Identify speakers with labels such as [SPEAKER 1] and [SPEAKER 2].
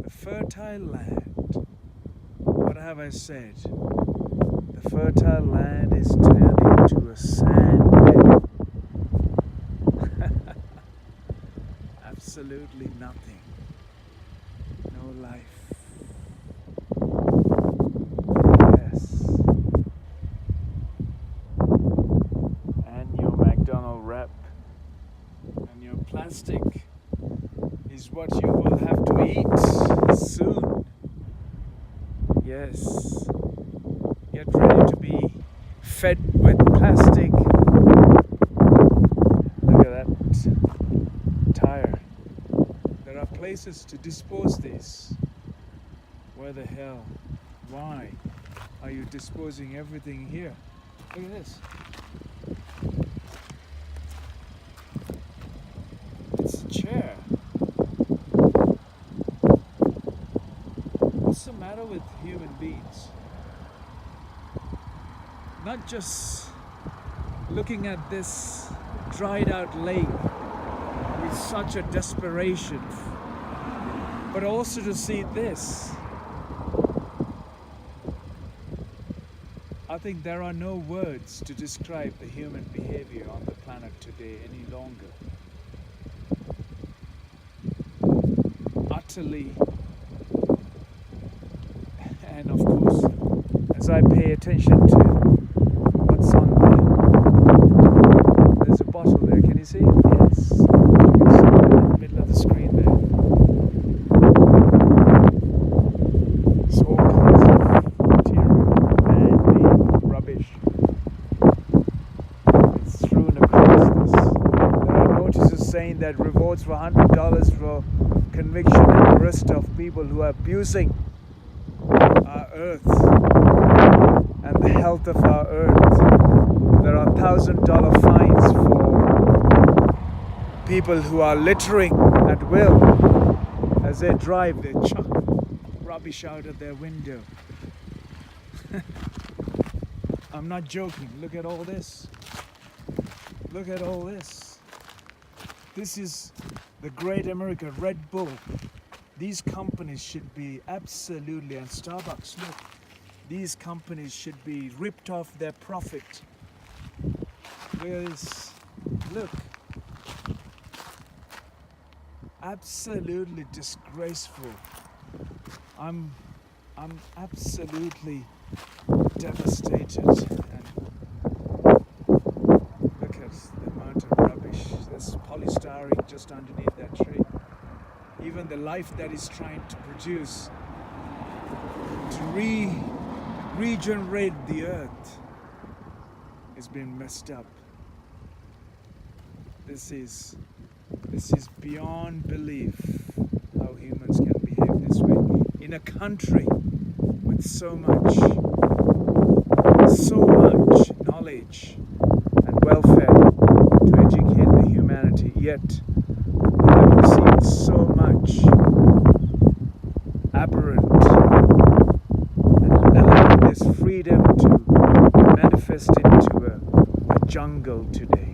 [SPEAKER 1] The fertile land. What have I said? The fertile land is turning to a sand bed. Absolutely nothing. No life. Yes. And your McDonald's wrap and your plastic is what you will have to eat soon. Yes. Get ready to be fed with plastic. Look at that tire. There are places to dispose this. Where the hell? Why are you disposing everything here? Look at this. It's a chair. What's the matter with human beings? Not just looking at this dried out lake with such a desperation, but also to see this. I think there are no words to describe the human behavior on the planet today any longer. Utterly, and of course, as I pay attention to what's on there, there's a bottle there, can you see it? Yes, you can see it in the middle of the screen there. It's all kinds of material, man-made rubbish. It's strewn across this. There are notices saying that rewards for $100 for conviction and arrest of people who are abusing our earth and the health of our earth. There are $1,000 fines for people who are littering at will. As they drive, they chuck rubbish out of their window. I'm not joking. Look at all this. Look at all this. This is the great America, Red Bull. These companies should be absolutely, and Starbucks, look, these companies should be ripped off their profit. Look at this. Look. Absolutely disgraceful. I'm absolutely devastated. And look at the amount of rubbish. There's polystyrene just underneath that tree. Even the life that is trying to produce, to regenerate the earth, has been messed up. This is beyond belief how humans can behave this way in a country with so much knowledge and welfare to educate the humanity, yet they have received so much aberrant and allowed this freedom to manifest into a jungle today.